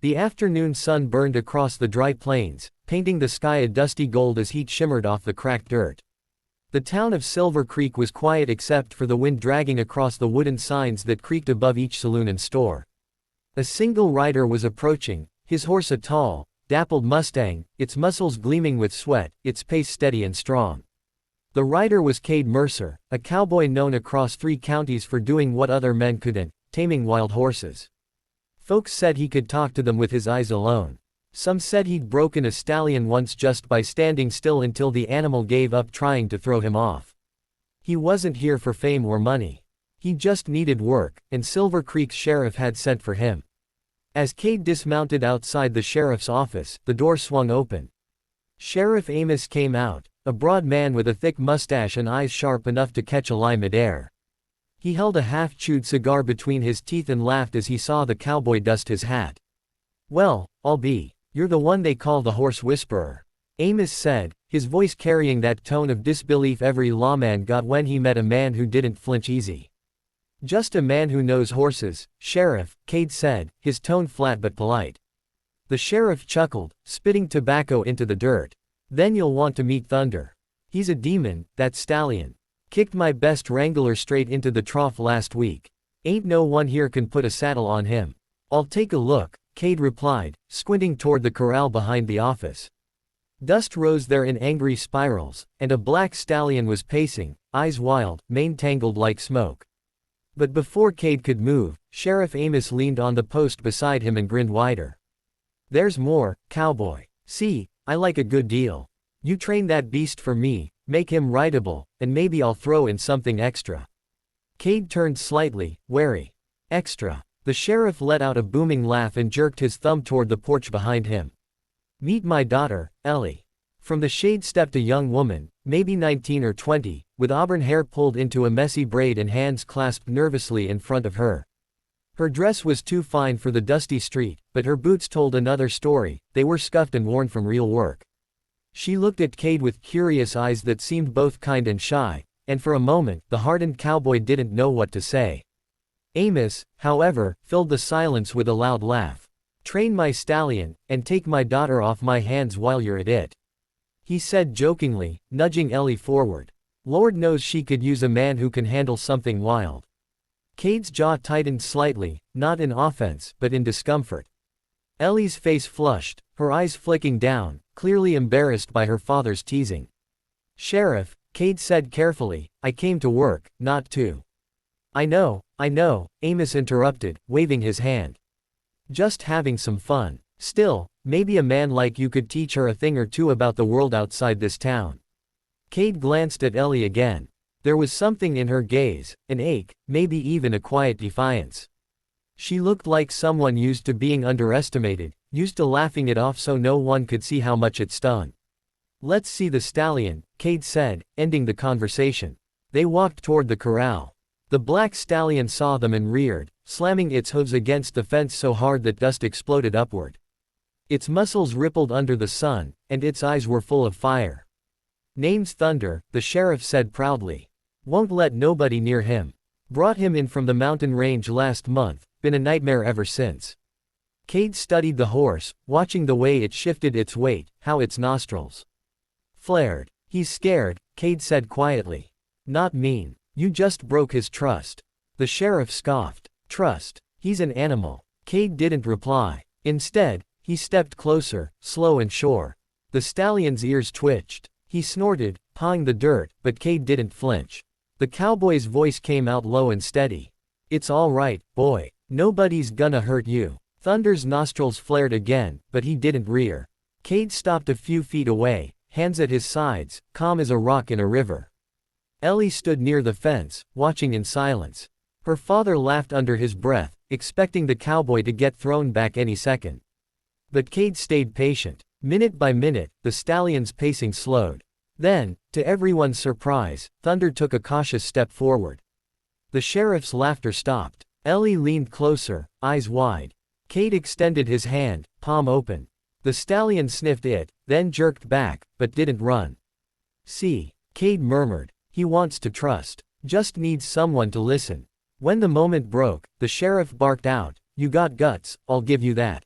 The afternoon sun burned across the dry plains, painting the sky a dusty gold as heat shimmered off the cracked dirt. The town of Silver Creek was quiet except for the wind dragging across the wooden signs that creaked above each saloon and store. A single rider was approaching, his horse a tall, dappled Mustang, its muscles gleaming with sweat, its pace steady and strong. The rider was Cade Mercer, a cowboy known across 3 counties for doing what other men couldn't, taming wild horses. Folks said he could talk to them with his eyes alone. Some said he'd broken a stallion once just by standing still until the animal gave up trying to throw him off. He wasn't here for fame or money. He just needed work, and Silver Creek's sheriff had sent for him. As Cade dismounted outside the sheriff's office, the door swung open. Sheriff Amos came out, a broad man with a thick mustache and eyes sharp enough to catch a lie midair. He held a half-chewed cigar between his teeth and laughed as he saw the cowboy dust his hat. "Well, I'll be. You're the one they call the horse whisperer," Amos said, his voice carrying that tone of disbelief every lawman got when he met a man who didn't flinch easy. "Just a man who knows horses, Sheriff," Cade said, his tone flat but polite. The sheriff chuckled, spitting tobacco into the dirt. "Then you'll want to meet Thunder. He's a demon, that stallion. Kicked my best wrangler straight into the trough last week. Ain't no one here can put a saddle on him." "I'll take a look," Cade replied, squinting toward the corral behind the office. Dust rose there in angry spirals, and a black stallion was pacing, eyes wild, mane tangled like smoke. But before Cade could move, Sheriff Amos leaned on the post beside him and grinned wider. "There's more, cowboy. See, I like a good deal. You train that beast for me, make him rideable, and maybe I'll throw in something extra." Cade turned slightly, wary. "Extra?" The sheriff let out a booming laugh and jerked his thumb toward the porch behind him. "Meet my daughter, Ellie." From the shade stepped a young woman, maybe 19 or 20, with auburn hair pulled into a messy braid and hands clasped nervously in front of her. Her dress was too fine for the dusty street, but her boots told another story. They were scuffed and worn from real work. She looked at Cade with curious eyes that seemed both kind and shy, and for a moment, the hardened cowboy didn't know what to say. Amos, however, filled the silence with a loud laugh. "Train my stallion, and take my daughter off my hands while you're at it," he said jokingly, nudging Ellie forward. "Lord knows she could use a man who can handle something wild." Cade's jaw tightened slightly, not in offense, but in discomfort. Ellie's face flushed, her eyes flicking down, clearly embarrassed by her father's teasing. "Sheriff," Cade said carefully, "I came to work, not to." I know, Amos interrupted, waving his hand. "Just having some fun. Still, maybe a man like you could teach her a thing or two about the world outside this town." Cade glanced at Ellie again. There was something in her gaze, an ache, maybe even a quiet defiance. She looked like someone used to being underestimated, used to laughing it off so no one could see how much it stung. "Let's see the stallion," Cade said, ending the conversation. They walked toward the corral. The black stallion saw them and reared, slamming its hooves against the fence so hard that dust exploded upward. Its muscles rippled under the sun, and its eyes were full of fire. "Name's Thunder," the sheriff said proudly. "Won't let nobody near him. Brought him in from the mountain range last month, been a nightmare ever since." Cade studied the horse, watching the way it shifted its weight, how its nostrils flared. "He's scared," Cade said quietly. "Not mean. You just broke his trust." The sheriff scoffed. "Trust? He's an animal." Cade didn't reply. Instead, he stepped closer, slow and sure. The stallion's ears twitched. He snorted, pawing the dirt, but Cade didn't flinch. The cowboy's voice came out low and steady. "It's all right, boy. Nobody's gonna hurt you." Thunder's nostrils flared again, but he didn't rear. Cade stopped a few feet away, hands at his sides, calm as a rock in a river. Ellie stood near the fence, watching in silence. Her father laughed under his breath, expecting the cowboy to get thrown back any second. But Cade stayed patient. Minute by minute, the stallion's pacing slowed. Then, to everyone's surprise, Thunder took a cautious step forward. The sheriff's laughter stopped. Ellie leaned closer, eyes wide. Cade extended his hand, palm open. The stallion sniffed it, then jerked back, but didn't run. "See," Cade murmured. "He wants to trust. Just needs someone to listen." When the moment broke, the sheriff barked out, "You got guts, I'll give you that."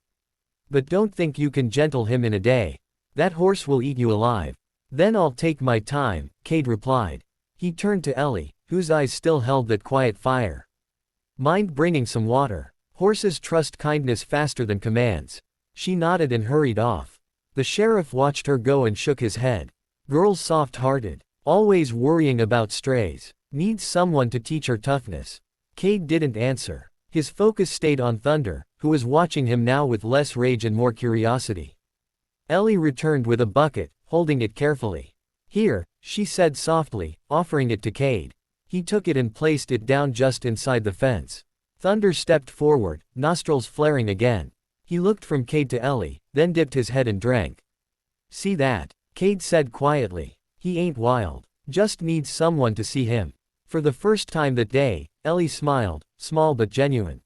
But don't think you can gentle him in a day. That horse will eat you alive. Then I'll take my time, Cade replied. He turned to Ellie, whose eyes still held that quiet fire. Mind bringing some water? Horses trust kindness faster than commands. She nodded and hurried off. The sheriff watched her go and shook his head. Girl's soft-hearted. Always worrying about strays. Needs someone to teach her toughness. Cade didn't answer. His focus stayed on Thunder, who was watching him now with less rage and more curiosity. Ellie returned with a bucket, holding it carefully. Here, she said softly, offering it to Cade. He took it and placed it down just inside the fence. Thunder stepped forward, nostrils flaring again. He looked from Cade to Ellie, then dipped his head and drank. See that? Cade said quietly. He ain't wild. Just needs someone to see him. For the first time that day, Ellie smiled, small but genuine.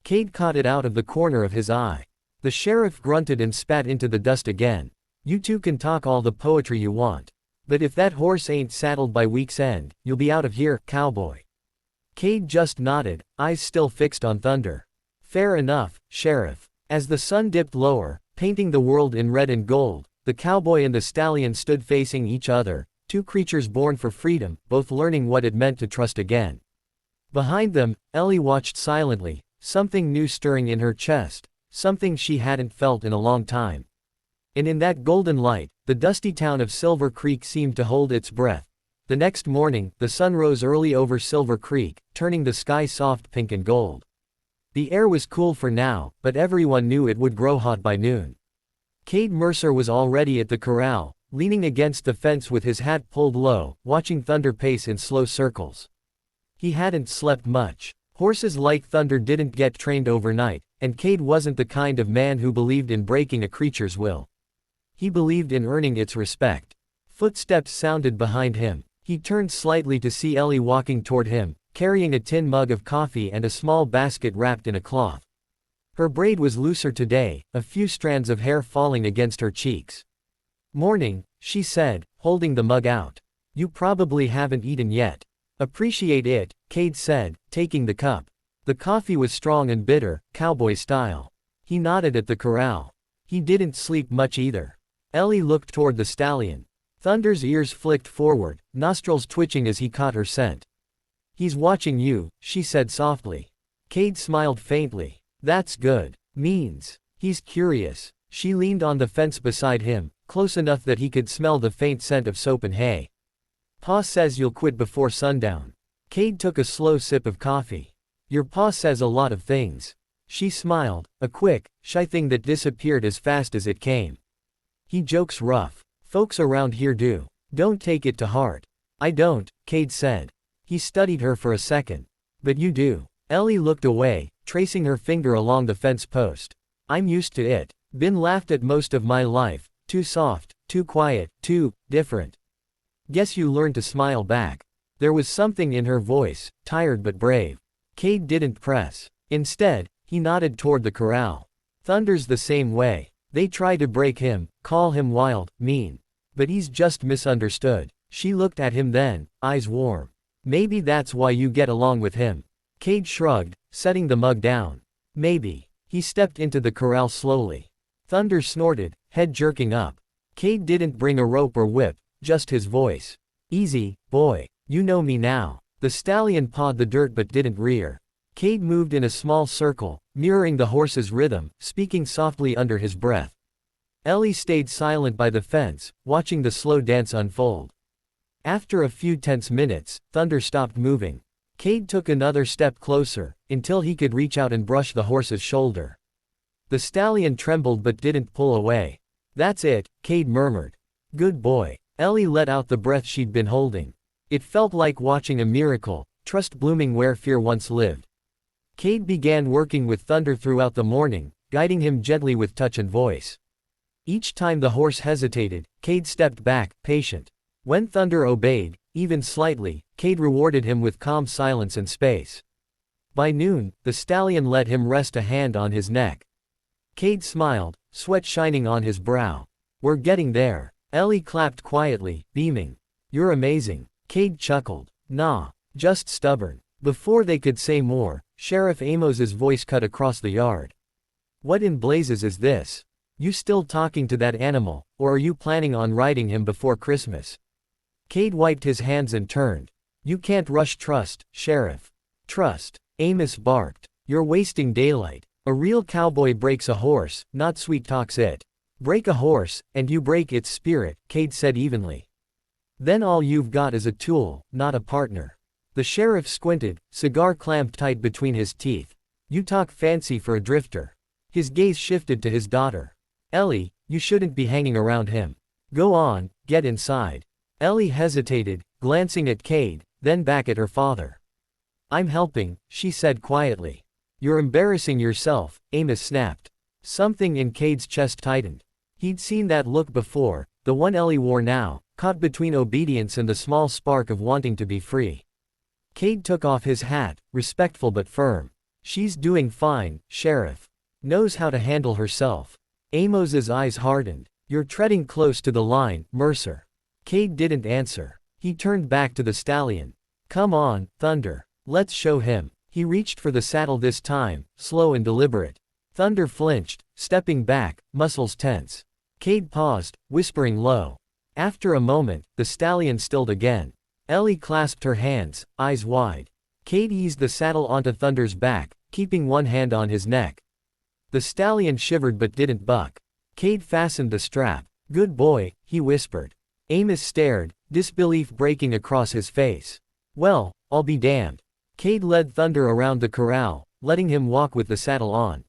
Cade caught it out of the corner of his eye. The sheriff grunted and spat into the dust again. You two can talk all the poetry you want. But if that horse ain't saddled by week's end, you'll be out of here, cowboy. Cade just nodded, eyes still fixed on Thunder. Fair enough, sheriff. As the sun dipped lower, painting the world in red and gold, the cowboy and the stallion stood facing each other, two creatures born for freedom, both learning what it meant to trust again. Behind them, Ellie watched silently, something new stirring in her chest, something she hadn't felt in a long time. And in that golden light, the dusty town of Silver Creek seemed to hold its breath. The next morning, the sun rose early over Silver Creek, turning the sky soft pink and gold. The air was cool for now, but everyone knew it would grow hot by noon. Cade Mercer was already at the corral, leaning against the fence with his hat pulled low, watching Thunder pace in slow circles. He hadn't slept much. Horses like Thunder didn't get trained overnight, and Cade wasn't the kind of man who believed in breaking a creature's will. He believed in earning its respect. Footsteps sounded behind him. He turned slightly to see Ellie walking toward him, carrying a tin mug of coffee and a small basket wrapped in a cloth. Her braid was looser today, a few strands of hair falling against her cheeks. Morning, she said, holding the mug out. You probably haven't eaten yet. Appreciate it, Cade said, taking the cup. The coffee was strong and bitter, cowboy style. He nodded at the corral. He didn't sleep much either. Ellie looked toward the stallion. Thunder's ears flicked forward, nostrils twitching as he caught her scent. He's watching you, she said softly. Cade smiled faintly. That's good. Means he's curious. She leaned on the fence beside him, close enough that he could smell the faint scent of soap and hay. Pa says you'll quit before sundown. Cade took a slow sip of coffee. Your pa says a lot of things. She smiled, a quick, shy thing that disappeared as fast as it came. He jokes rough. Folks around here do. Don't take it to heart. I don't, Cade said. He studied her for a second. But you do. Ellie looked away, tracing her finger along the fence post. I'm used to it. Been laughed at most of my life. Too soft, too quiet, too different. Guess you learned to smile back. There was something in her voice, tired but brave. Cade didn't press. Instead, he nodded toward the corral. Thunder's the same way. They try to break him, call him wild, mean. But he's just misunderstood. She looked at him then, eyes warm. Maybe that's why you get along with him. Cade shrugged, setting the mug down. Maybe. He stepped into the corral slowly. Thunder snorted, head jerking up. Cade didn't bring a rope or whip, just his voice. Easy, boy. You know me now. The stallion pawed the dirt but didn't rear. Cade moved in a small circle, mirroring the horse's rhythm, speaking softly under his breath. Ellie stayed silent by the fence, watching the slow dance unfold. After a few tense minutes, Thunder stopped moving. Cade took another step closer, until he could reach out and brush the horse's shoulder. The stallion trembled but didn't pull away. That's it, Cade murmured. Good boy. Ellie let out the breath she'd been holding. It felt like watching a miracle, trust blooming where fear once lived. Cade began working with Thunder throughout the morning, guiding him gently with touch and voice. Each time the horse hesitated, Cade stepped back, patient. When Thunder obeyed, even slightly, Cade rewarded him with calm silence and space. By noon, the stallion let him rest a hand on his neck. Cade smiled, sweat shining on his brow. We're getting there. Ellie clapped quietly, beaming. You're amazing. Cade chuckled. Nah, just stubborn. Before they could say more, Sheriff Amos's voice cut across the yard. What in blazes is this? You still talking to that animal, or are you planning on riding him before Christmas? Cade wiped his hands and turned. You can't rush trust, Sheriff. Trust. Amos barked. You're wasting daylight. A real cowboy breaks a horse, not sweet talks it. Break a horse, and you break its spirit, Cade said evenly. Then all you've got is a tool, not a partner. The sheriff squinted, cigar clamped tight between his teeth. You talk fancy for a drifter. His gaze shifted to his daughter. Ellie, you shouldn't be hanging around him. Go on, get inside. Ellie hesitated, glancing at Cade, then back at her father. I'm helping, she said quietly. You're embarrassing yourself, Amos snapped. Something in Cade's chest tightened. He'd seen that look before, the one Ellie wore now, caught between obedience and the small spark of wanting to be free. Cade took off his hat, respectful but firm. She's doing fine, Sheriff. Knows how to handle herself. Amos's eyes hardened. You're treading close to the line, Mercer. Cade didn't answer. He turned back to the stallion. Come on, Thunder. Let's show him. He reached for the saddle this time, slow and deliberate. Thunder flinched, stepping back, muscles tense. Cade paused, whispering low. After a moment, the stallion stilled again. Ellie clasped her hands, eyes wide. Cade eased the saddle onto Thunder's back, keeping one hand on his neck. The stallion shivered but didn't buck. Cade fastened the strap. Good boy, he whispered. Amos stared, disbelief breaking across his face. Well, I'll be damned. Cade led Thunder around the corral, letting him walk with the saddle on.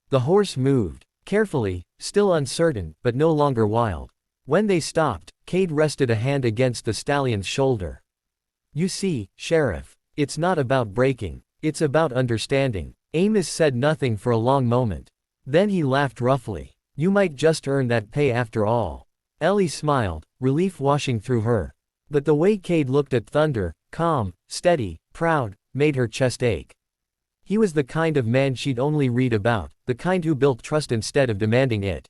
The horse moved, carefully, still uncertain, but no longer wild. When they stopped, Cade rested a hand against the stallion's shoulder. You see, Sheriff, it's not about breaking, it's about understanding. Amos said nothing for a long moment. Then he laughed roughly. You might just earn that pay after all. Ellie smiled, relief washing through her. But the way Cade looked at Thunder, calm, steady, proud, made her chest ache. He was the kind of man she'd only read about, the kind who built trust instead of demanding it.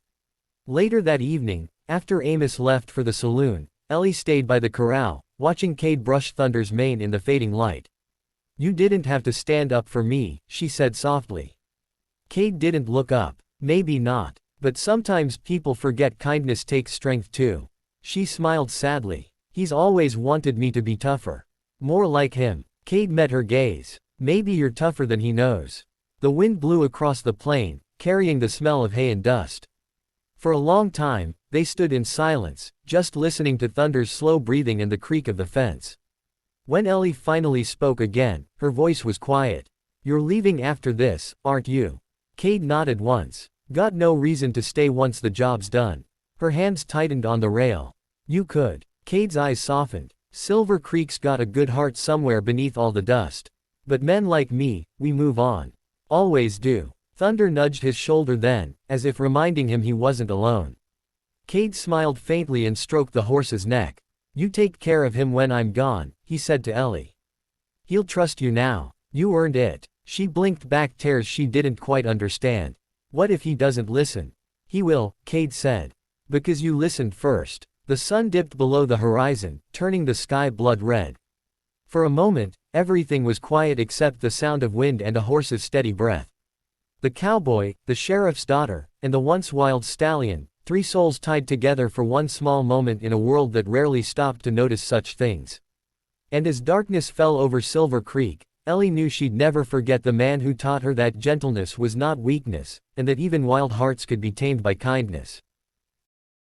Later that evening, after Amos left for the saloon, Ellie stayed by the corral, watching Cade brush Thunder's mane in the fading light. You didn't have to stand up for me, she said softly. Cade didn't look up. Maybe not. But sometimes people forget kindness takes strength too. She smiled sadly. He's always wanted me to be tougher. More like him. Cade met her gaze. Maybe you're tougher than he knows. The wind blew across the plain, carrying the smell of hay and dust. For a long time, they stood in silence, just listening to Thunder's slow breathing and the creak of the fence. When Ellie finally spoke again, her voice was quiet. You're leaving after this, aren't you? Cade nodded once. Got no reason to stay once the job's done. Her hands tightened on the rail. You could. Cade's eyes softened. Silver Creek's got a good heart somewhere beneath all the dust. But men like me, we move on. Always do. Thunder nudged his shoulder then, as if reminding him he wasn't alone. Cade smiled faintly and stroked the horse's neck. You take care of him when I'm gone, he said to Ellie. He'll trust you now. You earned it. She blinked back tears she didn't quite understand. What if he doesn't listen? He will, Cade said. Because you listened first. The sun dipped below the horizon, turning the sky blood red. For a moment, everything was quiet except the sound of wind and a horse's steady breath. The cowboy, the sheriff's daughter, and the once wild stallion, 3 souls tied together for one small moment in a world that rarely stopped to notice such things. And as darkness fell over Silver Creek, Ellie knew she'd never forget the man who taught her that gentleness was not weakness, and that even wild hearts could be tamed by kindness.